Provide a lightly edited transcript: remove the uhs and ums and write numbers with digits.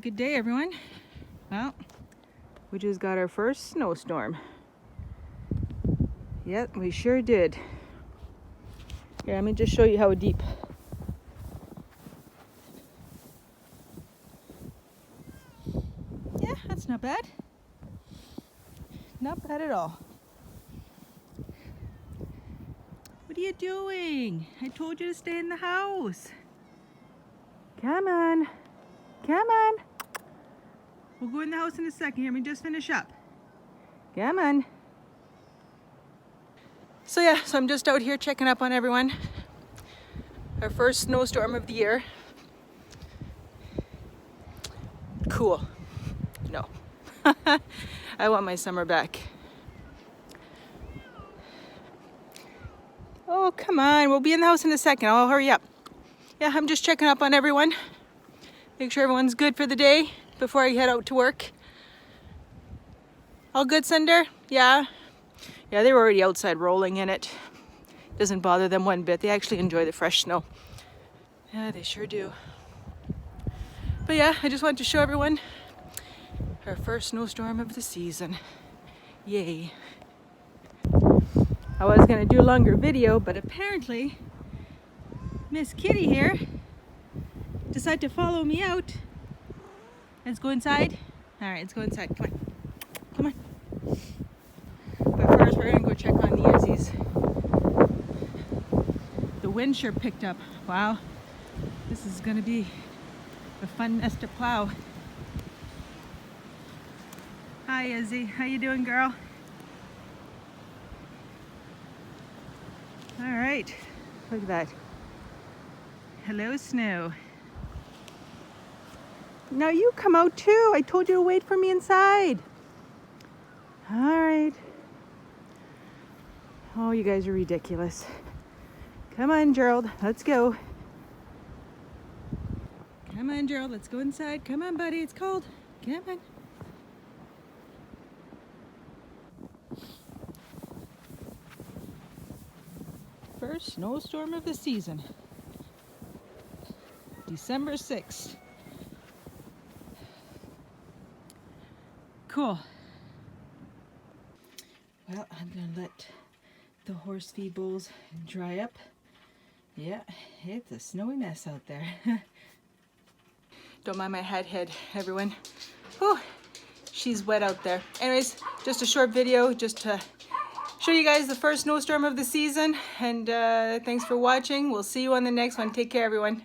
Good day, everyone. Well, we just got our first snowstorm. Yep, we sure did. Here, let me just show you how deep. Yeah, that's not bad. Not bad at all. What are you doing? I told you to stay in the house. Come on. Come on. We'll go in the house in a second. Here, let me just finish up. Come on. So yeah, I'm just out here checking up on everyone. Our first snowstorm of the year. Cool. No. I want my summer back. Oh, come on. We'll be in the house in a second. I'll hurry up. Yeah, I'm just checking up on everyone. Make sure everyone's good for the day before I head out to work. All good, Cinder? Yeah? Yeah, they were already outside rolling in it. Doesn't bother them one bit. They actually enjoy the fresh snow. Yeah, they sure do. But yeah, I just wanted to show everyone our first snowstorm of the season. Yay. I was gonna do a longer video, but apparently Miss Kitty here decided to follow me out. Let's go inside. All right, let's go inside. Come on. Come on. But first, we're gonna go check on the Uzzies. The wind sure picked up. Wow. This is gonna be a fun mess to plow. Hi, Izzy. How you doing, girl? All right. Look at that. Hello, snow. Now you come out too. I told you to wait for me inside. All right. Oh, you guys are ridiculous. Come on, Gerald. Let's go. Come on, Gerald. Let's go inside. Come on, buddy. It's cold. Come on. First snowstorm of the season. December 6th. Cool. Well, I'm gonna let the horse feed bowls dry up. Yeah, it's a snowy mess out there. Don't mind my head, everyone. Whew, she's wet out there. Anyways, just a short video just to show you guys the first snowstorm of the season. And thanks for watching. We'll see you on the next one. Take care, everyone.